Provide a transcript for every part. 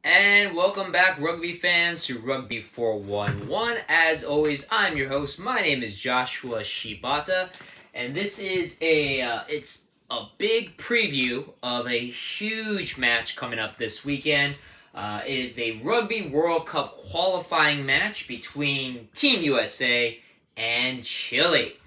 And welcome back, rugby fans, to Rugby411. As always, I'm your host. My name is Joshua Shibata, and this is it's a big preview of a huge match coming up this weekend. It is the Rugby World Cup qualifying match between Team USA and Chile.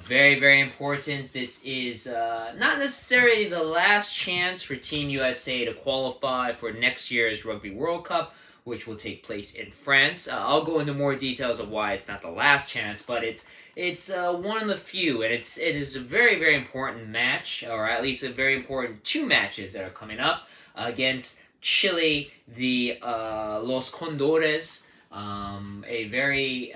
Very, very important. This is not necessarily the last chance for Team USA to qualify for next year's Rugby World Cup, which will take place in France. I'll go into more details of why it's not the last chance, but it's one of the few, and it is a very, very important match, or at least a very important two matches that are coming up against Chile, the Los Condores. A very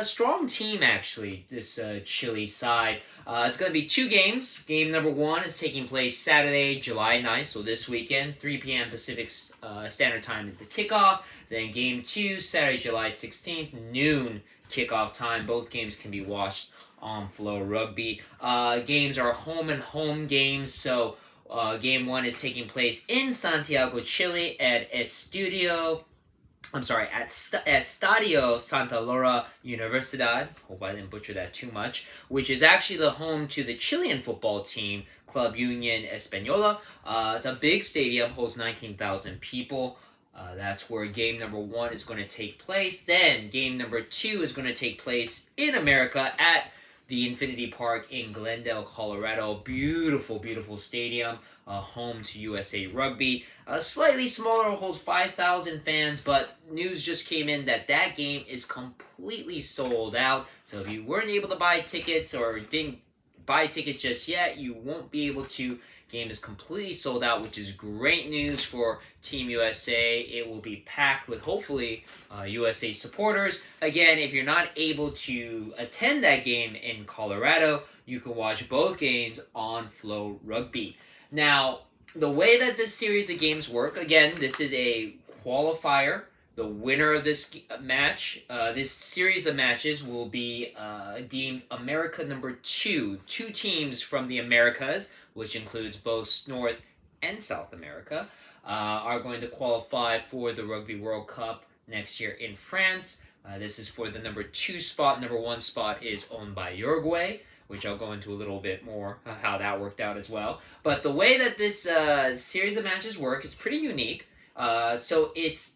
strong team, actually, this Chile side. It's going to be two games. Game number one is taking place Saturday, July 9th, so this weekend. 3 p.m. Pacific Standard Time is the kickoff. Then game two, Saturday, July 16th, noon kickoff time. Both games can be watched on FloRugby. Games are home and home games, so game one is taking place in Santiago, Chile at Estadio Santa Laura Universidad. Hope I didn't butcher that too much. Which is actually the home to the Chilean football team, Club Union Española. It's a big stadium, holds 19,000 people. That's where game number one is going to take place. Then game number two is going to take place in America at the Infinity Park in Glendale, Colorado. Beautiful, beautiful stadium. Home to USA Rugby. Slightly smaller, holds 5,000 fans, but news just came in that game is completely sold out. So if you weren't able to buy tickets or didn't buy tickets just yet, you won't be able to. Game is completely sold out, which is great news for Team USA. It will be packed with, hopefully, USA supporters. Again, if you're not able to attend that game in Colorado, you can watch both games on FloRugby. Now, the way that this series of games work, again, this is a qualifier. The winner of this match, this series of matches will be deemed America number 2. Two teams from the Americas, which includes both North and South America, are going to qualify for the Rugby World Cup next year in France. This is for the number 2 spot. Number 1 spot is owned by Uruguay, which I'll go into a little bit more how that worked out as well. But the way that this series of matches work is pretty unique. So it's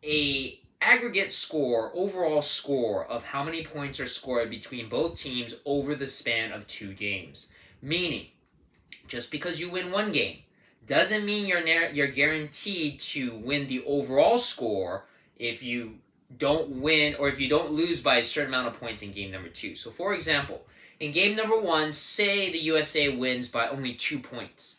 a aggregate score, overall score of how many points are scored between both teams over the span of 2 games. Meaning, just because you win one game doesn't mean you're guaranteed to win the overall score if you don't win or if you don't lose by a certain amount of points in game number 2. So, for example, in game number 1, say the USA wins by only 2 points.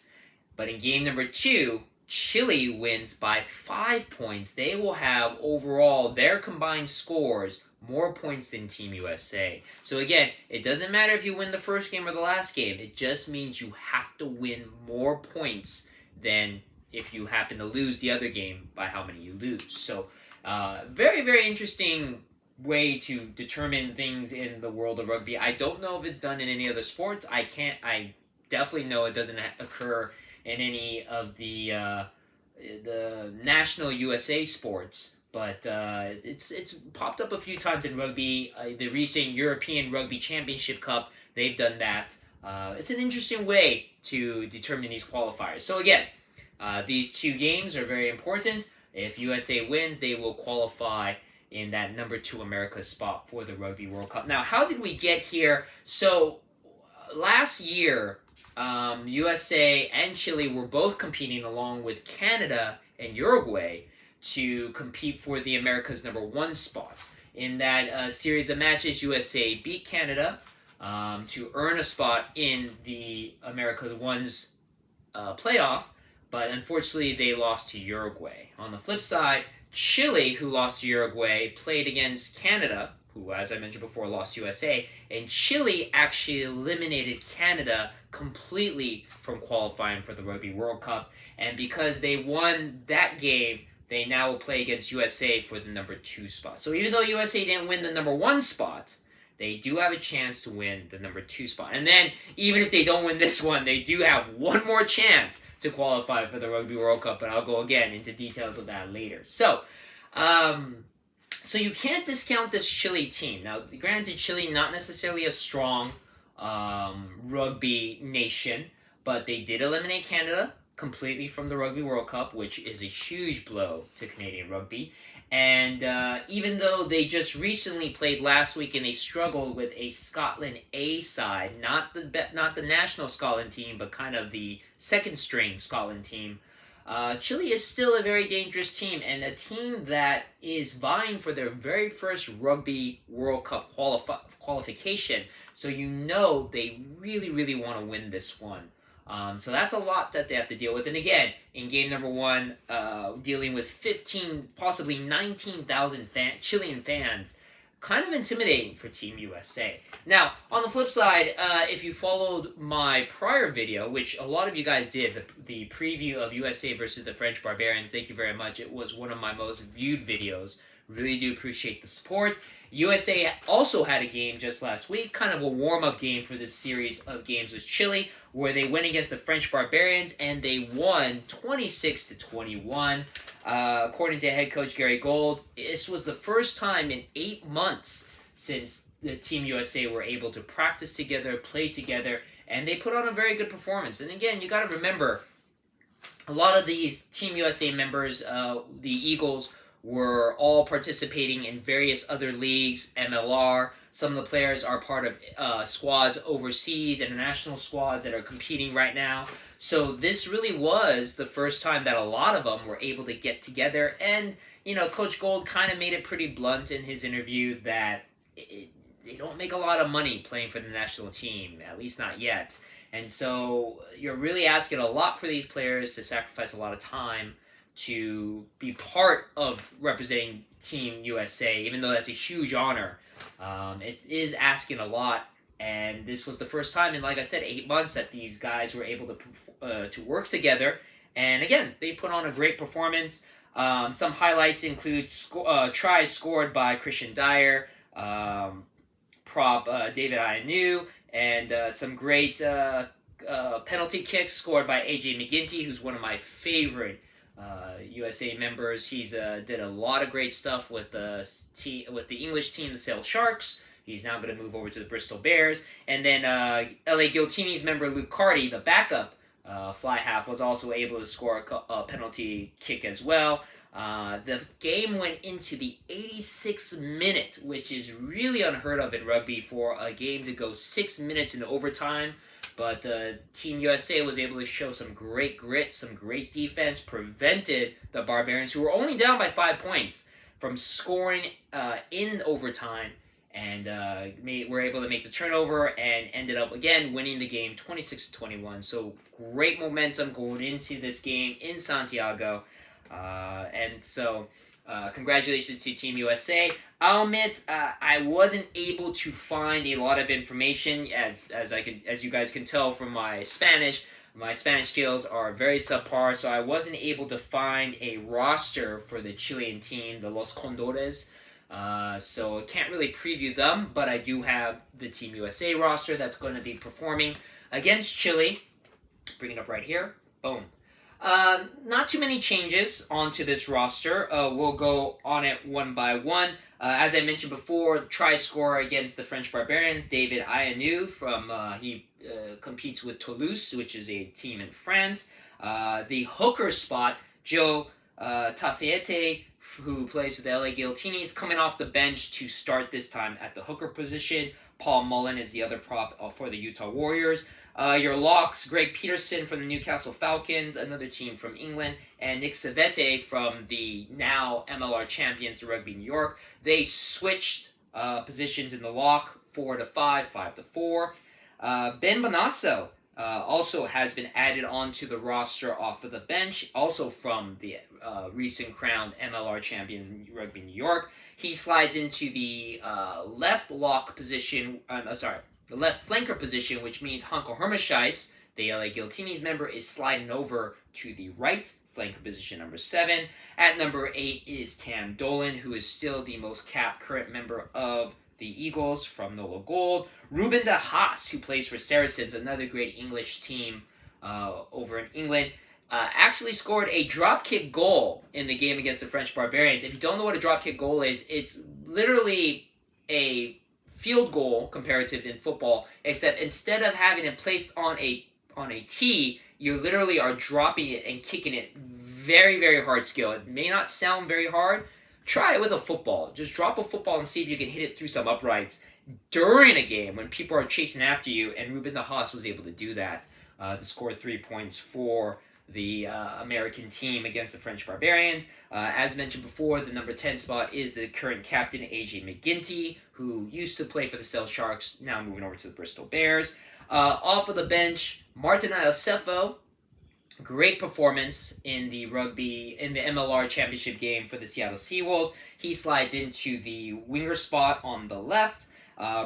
But in game number 2, Chile wins by 5 points. They will have overall their combined scores more points than Team USA. So again, it doesn't matter if you win the first game or the last game. It just means you have to win more points than if you happen to lose the other game by how many you lose. So very, very interesting way to determine things in the world of rugby. I don't know if it's done in any other sports. I definitely know it doesn't occur in any of the national USA sports, but it's popped up a few times in rugby. The recent European Rugby Championship Cup, they've done that. It's an interesting way to determine these qualifiers. So again, these 2 games are very important. If USA wins, they will qualify in that number 2 America spot for the Rugby World Cup. Now, how did we get here? So last year, USA and Chile were both competing along with Canada and Uruguay to compete for the America's number 1 spot. In that series of matches, USA beat Canada to earn a spot in the America's 1's playoff, but unfortunately they lost to Uruguay. On the flip side, Chile, who lost to Uruguay, played against Canada, who, as I mentioned before, lost USA, and Chile actually eliminated Canada completely from qualifying for the Rugby World Cup. And because they won that game, they now will play against USA for the number 2 spot. So even though USA didn't win the number 1 spot, they do have a chance to win the number 2 spot. And then, even if they don't win this one, they do have one more chance to qualify for the Rugby World Cup, and I'll go again into details of that later. So you can't discount this Chile team. Now, granted, Chile not necessarily a strong rugby nation, but they did eliminate Canada completely from the Rugby World Cup, which is a huge blow to Canadian rugby. And even though they just recently played last week and they struggled with a Scotland A side, not the national Scotland team, but kind of the second string Scotland team, Chile is still a very dangerous team, and a team that is vying for their very first Rugby World Cup qualification. So you know they really, really want to win this one. So that's a lot that they have to deal with. And again, in game number 1, dealing with 15, possibly 19,000 Chilean fans, kind of intimidating for Team USA. Now, on the flip side, if you followed my prior video, which a lot of you guys did, the preview of USA versus the French Barbarians, thank you very much. It was one of my most viewed videos. Really do appreciate the support. USA also had a game just last week, kind of a warm-up game for this series of games with Chile, where they went against the French Barbarians and they won 26-21. According to head coach Gary Gold, this was the first time in 8 months since the Team USA were able to practice together, play together, and they put on a very good performance. And again, you got to remember, a lot of these Team USA members, the Eagles, were all participating in various other leagues, MLR. Some of the players are part of squads overseas, international squads that are competing right now. So this really was the first time that a lot of them were able to get together. And, you know, Coach Gold kind of made it pretty blunt in his interview that they don't make a lot of money playing for the national team, at least not yet. And so you're really asking a lot for these players to sacrifice a lot of time to be part of representing Team USA, even though that's a huge honor. It is asking a lot, and this was the first time in, like I said, 8 months that these guys were able to work together. And again, they put on a great performance. Some highlights include tries scored by Christian Dyer, prop David Ayanu, and some great penalty kicks scored by AJ McGinty, who's one of my favorite USA members. He's did a lot of great stuff with the English team, the Sale Sharks. He's now going to move over to the Bristol Bears. And then LA Guillotini's member Luke Carty, the backup fly half, was also able to score a penalty kick as well. The game went into the 86th minute, which is really unheard of in rugby for a game to go 6 minutes in overtime. But Team USA was able to show some great grit, some great defense, prevented the Barbarians, who were only down by 5 points, from scoring in overtime, and were able to make the turnover and ended up, again, winning the game 26-21. So great momentum going into this game in Santiago. And so congratulations to Team USA. I'll admit, I wasn't able to find a lot of information, as you guys can tell from my Spanish. My Spanish skills are very subpar, so I wasn't able to find a roster for the Chilean team, the Los Condores. So I can't really preview them, but I do have the Team USA roster that's going to be performing against Chile. Bring it up right here. Boom. Not too many changes onto this roster. We'll go on it one by one. As I mentioned before, try scorer against the French Barbarians, David Ayanu he competes with Toulouse, which is a team in France. The hooker spot, Joe Tafiete, who plays for the LA Guillotines, coming off the bench to start this time at the hooker position. Paul Mullen is the other prop for the Utah Warriors. Your locks, Greg Peterson from the Newcastle Falcons, another team from England, and Nick Savete from the now MLR champions, the Rugby New York. They switched positions in the lock, 4-5, 5-4. Ben Bonasso also has been added onto the roster off of the bench, also from the recent crowned MLR champions in Rugby New York. He slides into the left lock position, the left flanker position, which means Hanko Hermesheis, the LA Guillotines member, is sliding over to the right flanker position, number 7. At number 8 is Cam Dolan, who is still the most capped current member of the Eagles from Nolo Gold. Ruben de Haas, who plays for Saracens, another great English team over in England, actually scored a dropkick goal in the game against the French Barbarians. If you don't know what a dropkick goal is, it's literally a field goal comparative in football, except instead of having it placed on a tee, you literally are dropping it and kicking it. Very, very hard skill. It may not sound very hard. Try it with a football. Just drop a football and see if you can hit it through some uprights during a game when people are chasing after you, and Ruben de Haas was able to do that to score 3 points for the American team against the French Barbarians. As mentioned before, the number 10 spot is the current captain, AJ McGinty, who used to play for the Sale Sharks, now moving over to the Bristol Bears. Off of the bench, Martin Iosefo, great performance in the MLR championship game for the Seattle Seawolves. He slides into the winger spot on the left.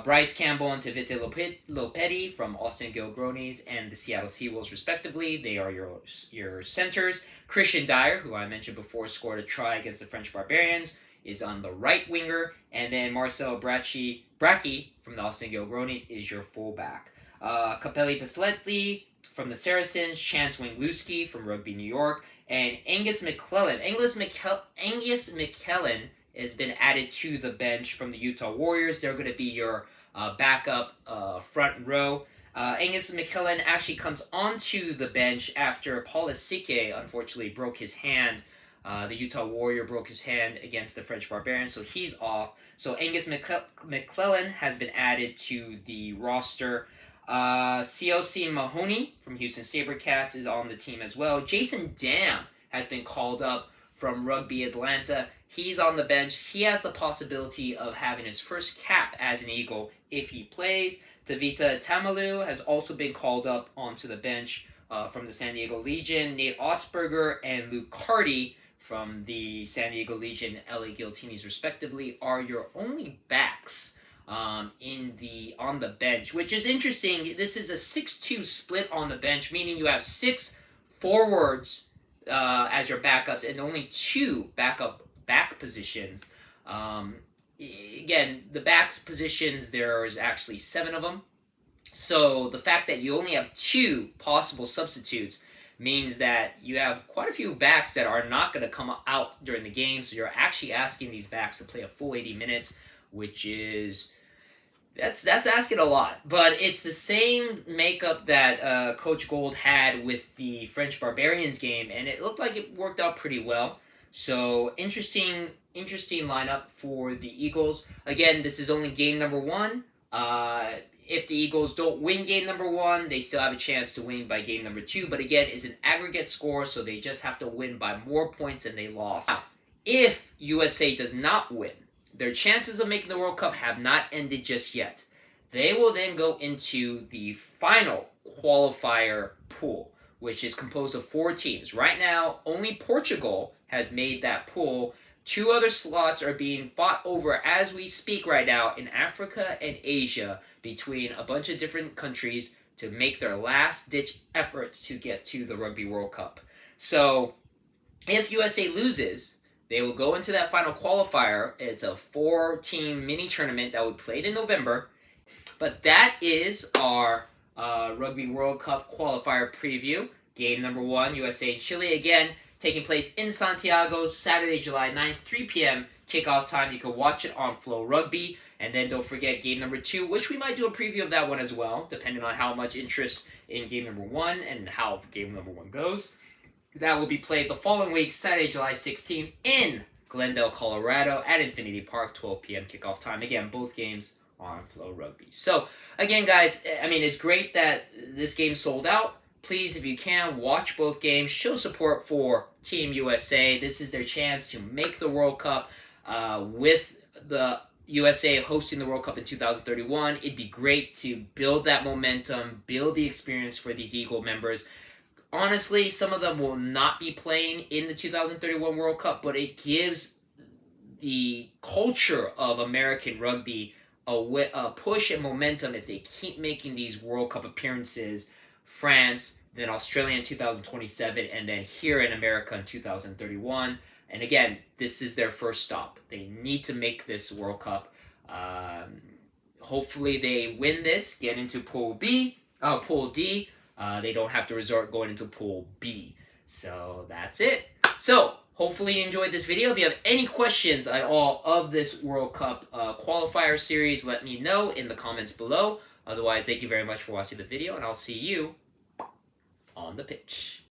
Bryce Campbell and Tavite Lopeti from Austin Gilgronis and the Seattle Seawolves, respectively. They are your centers. Christian Dyer, who I mentioned before, scored a try against the French Barbarians, is on the right winger. And then Marcel Bracchi from the Austin Gilgronis is your fullback. Capelli Pifletti from the Saracens, Chance Wingluski from Rugby New York, and Angus McClellan. Angus McClellan has been added to the bench from the Utah Warriors. They're going to be your backup front row. Angus McClellan actually comes onto the bench after Paul Asike unfortunately broke his hand. The Utah Warrior broke his hand against the French Barbarians, so he's off. So Angus McClellan has been added to the roster. CLC Mahoney from Houston SaberCats is on the team as well. Jason Dam has been called up from Rugby Atlanta. He's on the bench. He has the possibility of having his first cap as an Eagle if he plays. Tavita Tamalu has also been called up onto the bench from the San Diego Legion. Nate Osberger and Luke Carty from the San Diego Legion and LA Guiltinis, respectively, are your only backs on the bench, which is interesting. This is a 6-2 split on the bench, meaning you have 6 forwards as your backups and only 2 back positions. Again, the backs positions, there's actually 7 of them. So the fact that you only have 2 possible substitutes means that you have quite a few backs that are not going to come out during the game. So you're actually asking these backs to play a full 80 minutes, which is that's asking a lot. But it's the same makeup that Coach Gold had with the French Barbarians game, and it looked like it worked out pretty well. So interesting lineup for the Eagles. Again, this is only game number 1. If the Eagles don't win game number 1, they still have a chance to win by game number 2. But again, it's an aggregate score, so they just have to win by more points than they lost. Now, if USA does not win, their chances of making the World Cup have not ended just yet. They will then go into the final qualifier pool, which is composed of 4 teams. Right now, only Portugal has made that pool. 2 other slots are being fought over as we speak right now in Africa and Asia between a bunch of different countries to make their last-ditch effort to get to the Rugby World Cup. So, if USA loses, they will go into that final qualifier. It's a 4-team mini-tournament that will be played in November. But that is our Rugby World Cup qualifier preview. Game number 1, USA and Chile again, taking place in Santiago, Saturday, July 9th, 3 p.m. kickoff time. You can watch it on FloRugby. And then don't forget game number 2, which we might do a preview of that one as well, depending on how much interest in game number 1 and how game number 1 goes. That will be played the following week, Saturday, July 16th, in Glendale, Colorado, at Infinity Park, 12 p.m. kickoff time. Again, both games on FloRugby. So, again, guys, I mean, it's great that this game sold out. Please, if you can, watch both games. Show support for Team USA. This is their chance to make the World Cup with the USA hosting the World Cup in 2031. It'd be great to build that momentum, build the experience for these Eagle members. Honestly, some of them will not be playing in the 2031 World Cup, but it gives the culture of American rugby a push and momentum if they keep making these World Cup appearances. France, then Australia in 2027, and then here in America in 2031. And again, this is their first stop. They need to make this World Cup Hopefully they win this, get into Pool D. They don't have to resort going into Pool B. So that's it. So hopefully you enjoyed this video. If you have any questions at all of this World Cup qualifier series, let me know in the comments below. Otherwise, thank you very much for watching the video, and I'll see you on the pitch.